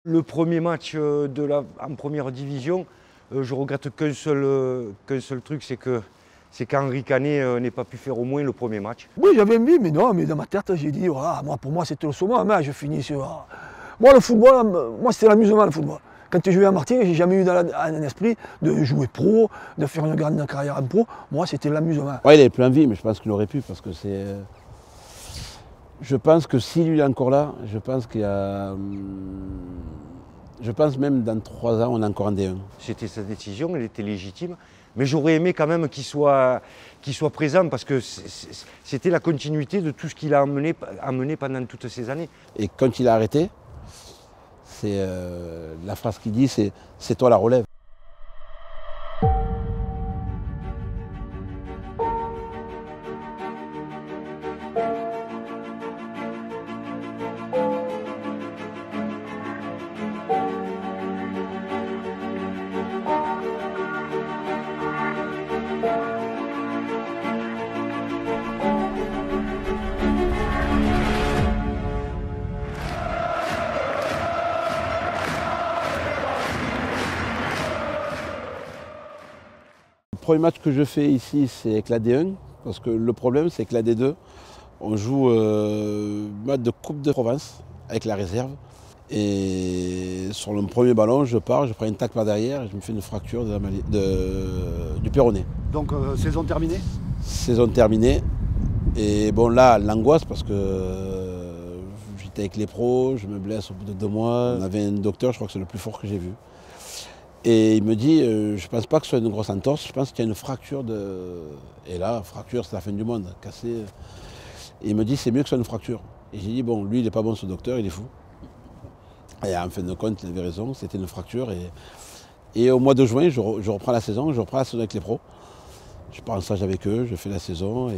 Le premier match en première division, je regrette qu'un seul truc, c'est qu'Henri Canet n'ait pas pu faire au moins le premier match. Oui, j'avais envie, mais non, mais dans ma tête, j'ai dit, voilà, pour moi, c'était le summum, hein, je finis sur... Moi, le football, moi, c'était l'amusement, le football. Quand j'ai joué à Martigues, j'ai jamais eu un esprit de jouer pro, de faire une grande carrière en pro. Moi, c'était l'amusement. Ouais, il avait plus envie, mais je pense qu'il aurait pu, parce que c'est... Je pense que si lui est encore là, je pense qu'il y a... Je pense même dans 3 ans, on est encore en D1. C'était sa décision, elle était légitime, mais j'aurais aimé quand même qu'il soit présent parce que c'était la continuité de tout ce qu'il a amené pendant toutes ces années. Et quand il a arrêté, c'est la phrase qu'il dit, c'est toi la relève. Le premier match que je fais ici, c'est avec la D1, parce que le problème, c'est que la D2, on joue match de Coupe de Provence avec la réserve. Et sur le premier ballon, je pars, je prends une tacle par derrière et je me fais une fracture du péroné. Donc saison terminée? Saison terminée. Et bon là, l'angoisse parce que j'étais avec les pros, je me blesse au bout de 2 mois. On avait un docteur, je crois que c'est le plus fort que j'ai vu. Et il me dit, je ne pense pas que ce soit une grosse entorse, je pense qu'il y a une fracture de... Et là, fracture, c'est la fin du monde, cassé. Et il me dit, c'est mieux que ce soit une fracture. Et j'ai dit, bon, lui, il n'est pas bon, ce docteur, il est fou. Et en fin de compte, il avait raison, c'était une fracture. Et au mois de juin, je reprends la saison, avec les pros. Je pars en stage avec eux, je fais la saison.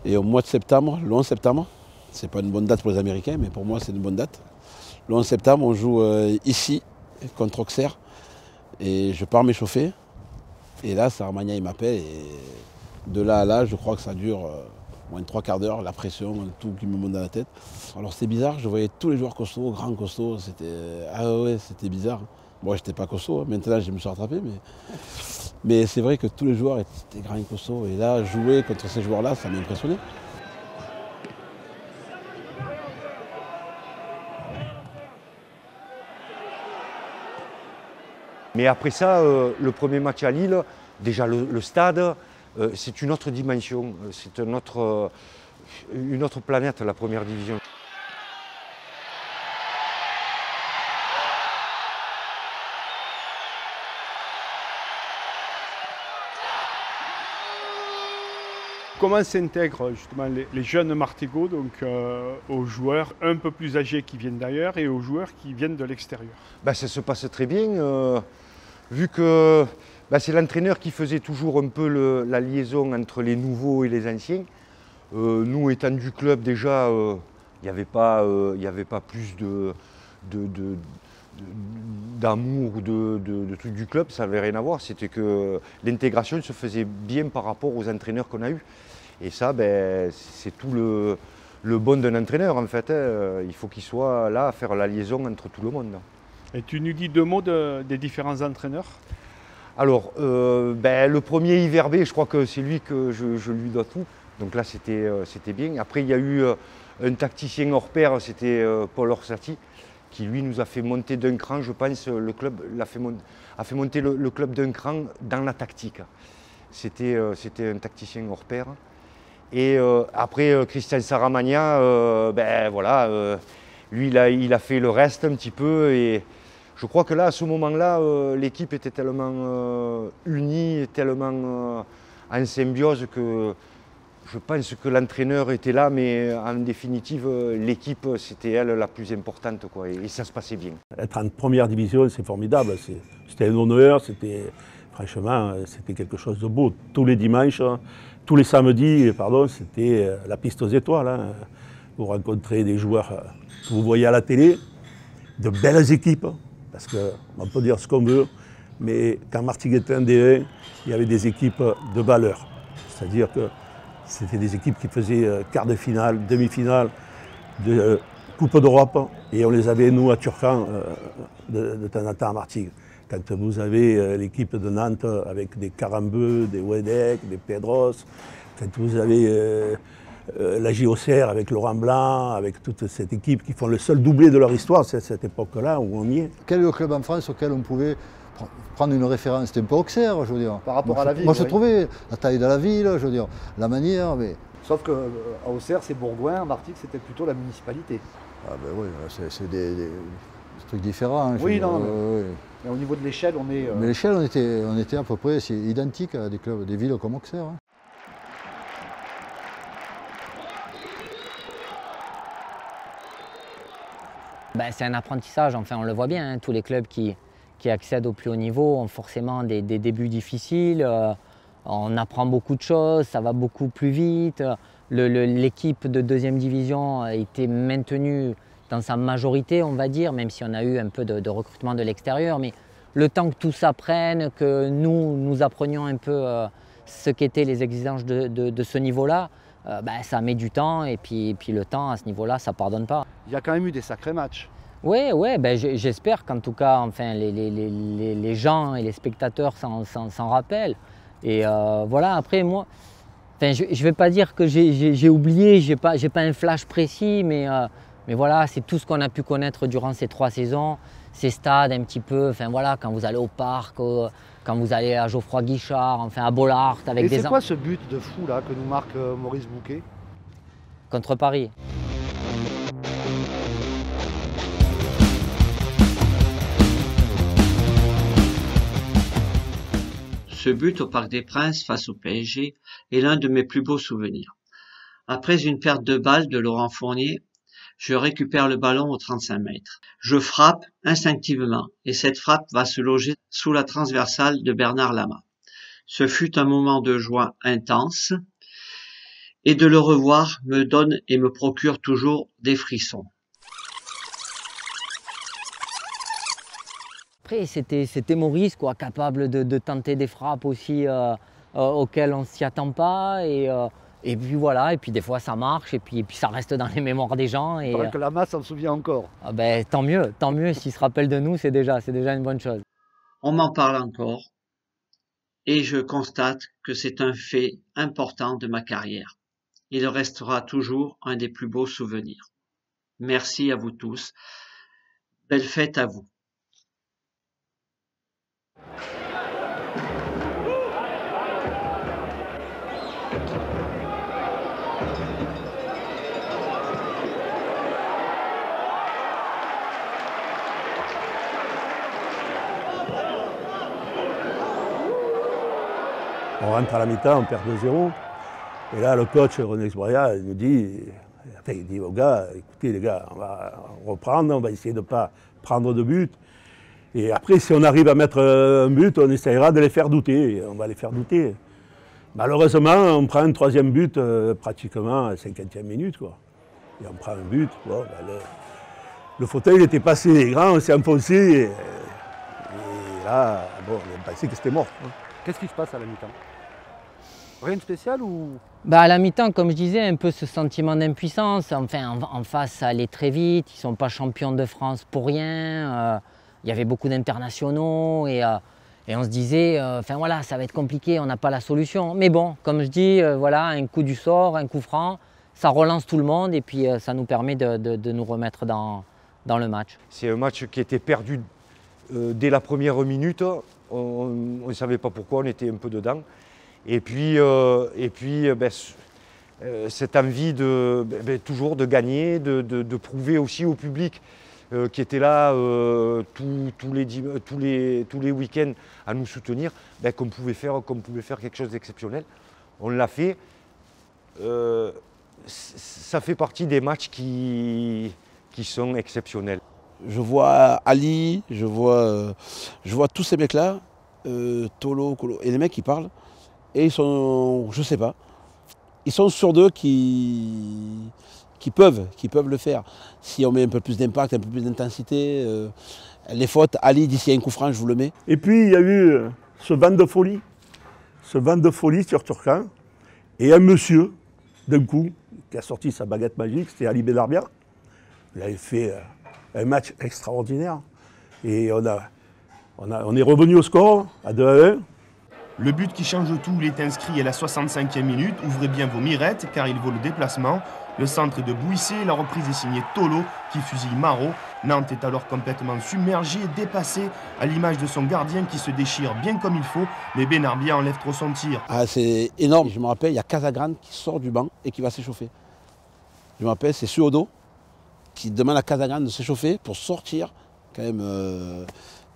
Et au mois de septembre, le 11 septembre, c'est pas une bonne date pour les Américains, mais pour moi, c'est une bonne date. Le 11 septembre, on joue ici, contre Auxerre, et je pars m'échauffer. Et là, Saramagna, il m'appelle, et de là à là, je crois que ça dure moins de 3 quarts d'heure, la pression, tout qui me monte dans la tête. Alors c'est bizarre, je voyais tous les joueurs costauds, grands costauds, c'était bizarre. Moi, j'étais pas costaud, maintenant je me suis rattrapé, mais c'est vrai que tous les joueurs étaient grands et costauds, et là, jouer contre ces joueurs-là, ça m'a impressionné. Mais après ça, le premier match à Lille, déjà le stade, c'est une autre dimension, c'est une autre planète, la première division. Comment s'intègrent justement les jeunes Martégots aux joueurs un peu plus âgés qui viennent d'ailleurs et aux joueurs qui viennent de l'extérieur? Ça se passe très bien, vu que c'est l'entraîneur qui faisait toujours un peu la liaison entre les nouveaux et les anciens. Nous, étant du club déjà, il n'y avait pas plus d'amour ou de trucs du club, ça n'avait rien à voir. C'était que l'intégration se faisait bien par rapport aux entraîneurs qu'on a eus. Et ça, c'est tout le bon d'un entraîneur en fait. Il faut qu'il soit là à faire la liaison entre tout le monde. Et tu nous dis 2 mots des différents entraîneurs? Alors, le premier Iverbe, je crois que c'est lui que je lui dois tout. Donc là, c'était bien. Après, il y a eu un tacticien hors pair, c'était Paul Orsatti, qui lui nous a fait monter d'un cran, je pense, le club a fait monter le club d'un cran dans la tactique. C'était un tacticien hors pair. Et après, Christian Saramagna, lui, il a fait le reste un petit peu. Et je crois que là, à ce moment-là, l'équipe était tellement unie, tellement en symbiose que je pense que l'entraîneur était là, mais en définitive, l'équipe, c'était elle la plus importante, quoi, et ça se passait bien. Être en première division, c'est formidable. C'était un honneur, franchement, c'était quelque chose de beau. Tous les dimanches, tous les samedis, c'était la piste aux étoiles. Hein. Vous rencontrez des joueurs que vous voyez à la télé, de belles équipes, parce qu'on peut dire ce qu'on veut, mais quand Martigues était en D1, il y avait des équipes de valeur. C'est-à-dire que c'était des équipes qui faisaient quart de finale, demi-finale, Coupe d'Europe, et on les avait, nous, à Turcan, de temps en temps à Martigues. Quand vous avez l'équipe de Nantes avec des Carambeu, des Wedek, des Pedros, quand vous avez la JOCR avec Laurent Blanc, avec toute cette équipe qui font le seul doublé de leur histoire, c'est cette époque-là où on y est. Quel est le club en France auquel on pouvait prendre une référence? C'était un peu Auxerre, je veux dire. Par rapport à la ville. Moi, je trouvais la taille de la ville, je veux dire, la manière, mais... Sauf qu'à Auxerre, c'est Bourgoin, Martigues, c'était plutôt la municipalité. Ah ben oui, c'est des trucs différents. Oui, non, mais au niveau de l'échelle, on est... Mais l'échelle, on était à peu près identique à des clubs, des villes comme Auxerre. Hein. Ben, c'est un apprentissage, enfin on le voit bien, hein, tous les clubs qui accèdent au plus haut niveau ont forcément des débuts difficiles, on apprend beaucoup de choses, ça va beaucoup plus vite. L'équipe de deuxième division a été maintenue dans sa majorité, on va dire, même si on a eu un peu de recrutement de l'extérieur, mais le temps que tout ça prenne, que nous apprenions un peu ce qu'étaient les exigences de ce niveau-là, ben, ça met du temps, et puis le temps à ce niveau-là, ça ne pardonne pas. Il y a quand même eu des sacrés matchs. Oui, ben, j'espère qu'en tout cas, enfin, les gens et les spectateurs s'en rappellent. Et voilà, après moi, enfin, je ne vais pas dire que j'ai oublié, j'ai pas un flash précis, mais voilà, c'est tout ce qu'on a pu connaître durant ces 3 saisons, ces stades un petit peu, enfin voilà, quand vous allez au parc, quand vous allez à Geoffroy Guichard, enfin à Bollard avec des... Et c'est quoi ce but de fou là que nous marque Maurice Bouquet? Contre Paris. Ce but au Parc des Princes face au PSG est l'un de mes plus beaux souvenirs. Après une perte de balle de Laurent Fournier, je récupère le ballon aux 35 mètres. Je frappe instinctivement et cette frappe va se loger sous la transversale de Bernard Lama. Ce fut un moment de joie intense et de le revoir me donne et me procure toujours des frissons. Après, c'était Maurice, quoi, capable de tenter des frappes aussi auxquelles on ne s'y attend pas. Et puis voilà, et puis des fois ça marche, et puis ça reste dans les mémoires des gens. Il paraît que Lama s'en souvient encore. Ah ben, tant mieux, s'il se rappelle de nous, c'est déjà une bonne chose. On m'en parle encore, et je constate que c'est un fait important de ma carrière. Il restera toujours un des plus beaux souvenirs. Merci à vous tous. Belle fête à vous. On rentre à la mi-temps, on perd 2-0. Et là, le coach René Exbria nous dit, enfin, il dit aux gars, écoutez les gars, on va reprendre, on va essayer de ne pas prendre de but. Et après, si on arrive à mettre un but, on essaiera de les faire douter. Et on va les faire douter. Malheureusement, on prend un 3e but pratiquement à la 50e minute, quoi. Et on prend un but. Bon, ben le fauteuil était pas assez grand, on s'est enfoncé. Et là, bon, on a pensé que c'était mort. Qu'est-ce qui se passe à la mi-temps? Rien de spécial ou... Bah à la mi-temps, comme je disais, un peu ce sentiment d'impuissance. Enfin, en face, ça allait très vite. Ils ne sont pas champions de France pour rien. Il y avait beaucoup d'internationaux et on se disait, enfin voilà, ça va être compliqué, on n'a pas la solution. Mais bon, comme je dis, voilà, un coup du sort, un coup franc, ça relance tout le monde et puis ça nous permet de nous remettre dans le match. C'est un match qui était perdu dès la première minute. On ne savait pas pourquoi, on était un peu dedans. Et puis cette envie toujours de gagner, de prouver aussi au public qui était là tous les week-ends à nous soutenir, qu'on pouvait faire quelque chose d'exceptionnel. On l'a fait. Ça fait partie des matchs qui sont exceptionnels. Je vois Ali, je vois tous ces mecs-là, Tolo, Kolo, et les mecs qui parlent, et ils sont, je sais pas, ils sont sûrs d'eux qui peuvent le faire. Si on met un peu plus d'impact, un peu plus d'intensité, les fautes, Ali dit s'il y a un coup franc, je vous le mets. Et puis il y a eu ce vent de folie sur Turcan, et un monsieur, d'un coup, qui a sorti sa baguette magique, c'était Ali Benarbia. Il avait fait un match extraordinaire. Et on est revenu au score à 2-1. Le but qui change tout, il est inscrit à la 65e minute. Ouvrez bien vos mirettes car il vaut le déplacement. Le centre est de Bouissé, la reprise est signée Tolo qui fusille Marot. Nantes est alors complètement submergé, dépassé, à l'image de son gardien qui se déchire bien comme il faut, mais Benarbia enlève trop son tir. Ah, c'est énorme, je me rappelle, il y a Casagrande qui sort du banc et qui va s'échauffer. Je me rappelle, c'est Suodo qui demande à Casagrande de s'échauffer pour sortir quand même,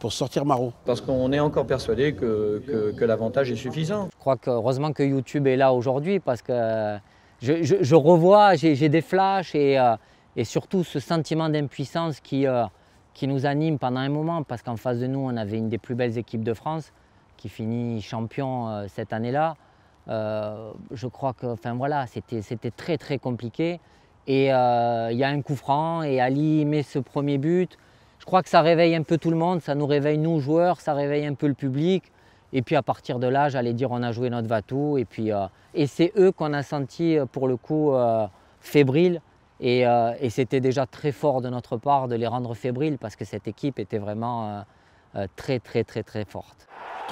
pour sortir Marot. Parce qu'on est encore persuadé que l'avantage est suffisant. Je crois que heureusement que YouTube est là aujourd'hui parce que je revois, j'ai des flashs et surtout ce sentiment d'impuissance qui nous anime pendant un moment parce qu'en face de nous, on avait une des plus belles équipes de France qui finit champion cette année-là. Je crois que voilà, c'était très très compliqué. Et il y a un coup franc et Ali met ce premier but. Je crois que ça réveille un peu tout le monde, ça nous réveille nous joueurs, ça réveille un peu le public. Et puis à partir de là, j'allais dire, on a joué notre va-tout. Et c'est eux qu'on a senti pour le coup fébriles. Et c'était déjà très fort de notre part de les rendre fébriles parce que cette équipe était vraiment très très très très forte.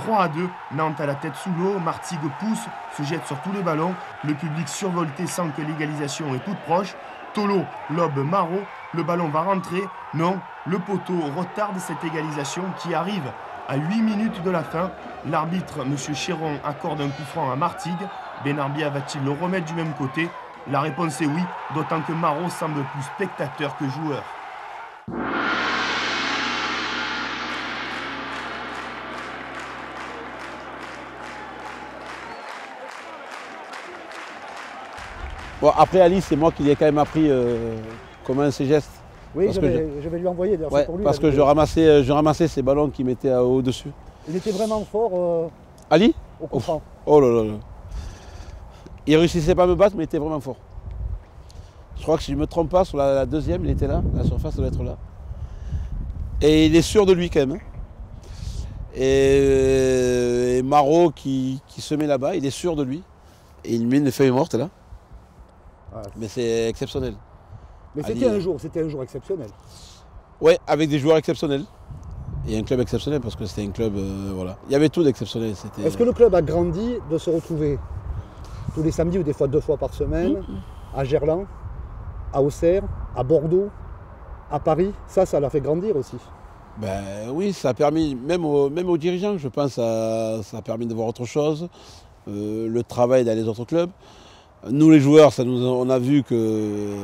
3-2, Nantes à la tête sous l'eau, Martigues pousse, se jette sur tous les ballons. Le public survolté sent que l'égalisation est toute proche. Tolo lobe Marot, le ballon va rentrer. Non, le poteau retarde cette égalisation qui arrive à 8 minutes de la fin. L'arbitre, M. Chéron, accorde un coup franc à Martigues. Benarbia va-t-il le remettre du même côté? La réponse est oui, d'autant que Marot semble plus spectateur que joueur. Bon, après Ali, c'est moi qui lui ai quand même appris comment ses gestes. Oui, je vais lui envoyer d'ailleurs. Ouais, parce que je ramassais ces ballons qu'il mettait au-dessus. Il était vraiment fort Ali au coup franc. Oh là là. Il réussissait pas à me battre, mais il était vraiment fort. Je crois que si je ne me trompe pas, sur la deuxième, il était là, la surface doit être là. Et il est sûr de lui quand même. Et Marot qui se met là-bas, il est sûr de lui. Et il met une feuille morte là. Ah, mais c'est exceptionnel. Mais c'était un jour exceptionnel. Ouais, avec des joueurs exceptionnels. Et un club exceptionnel parce que c'était un club, voilà. Il y avait tout d'exceptionnel. Est-ce que le club a grandi de se retrouver tous les samedis ou des fois 2 fois par semaine à Gerland, à Auxerre, à Bordeaux, à Paris? Ça l'a fait grandir aussi. Ben oui, ça a permis, même aux dirigeants, je pense, ça a permis de voir autre chose. Le travail dans les autres clubs. Nous les joueurs, on a vu que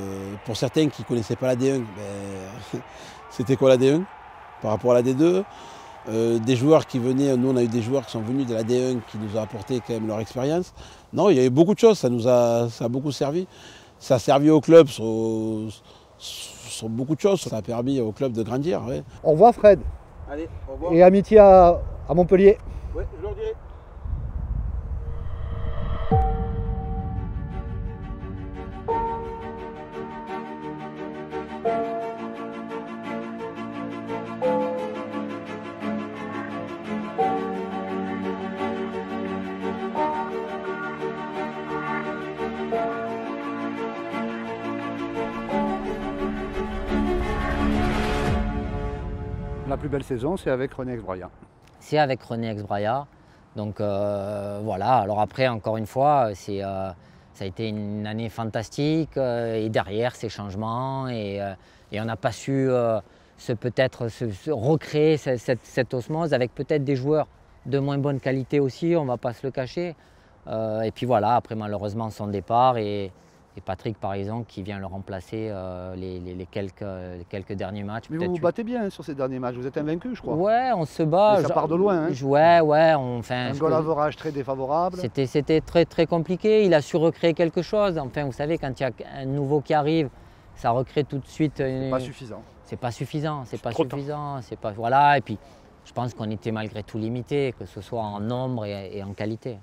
pour certains qui ne connaissaient pas la D1, ben, c'était quoi la D1 par rapport à la D2. Des joueurs qui venaient, nous on a eu des joueurs qui sont venus de la D1 qui nous ont apporté quand même leur expérience. Non, il y avait beaucoup de choses, ça a beaucoup servi. Ça a servi au club sur beaucoup de choses, ça a permis au club de grandir. Ouais. Au revoir Fred. Allez, au revoir. Et amitié à Montpellier. Oui, je leur dirai. La plus belle saison, c'est avec René Exbraya. C'est avec René Exbraya. Donc voilà, alors après, encore une fois, ça a été une année fantastique et derrière ces changements et on n'a pas su peut-être recréer cette osmose avec peut-être des joueurs de moins bonne qualité aussi, on ne va pas se le cacher. Et puis voilà, après malheureusement son départ et Patrick par exemple qui vient le remplacer les quelques derniers matchs. Mais vous vous battez bien sur ces derniers matchs, vous êtes invaincu je crois. Ouais, on se bat. Mais ça part de loin. Hein. Ouais, un goal average très défavorable. C'était très très compliqué, il a su recréer quelque chose. Enfin vous savez quand il y a un nouveau qui arrive, ça recrée tout de suite. C'est pas suffisant. C'est pas suffisant, voilà, et puis je pense qu'on était malgré tout limité, que ce soit en nombre et en qualité.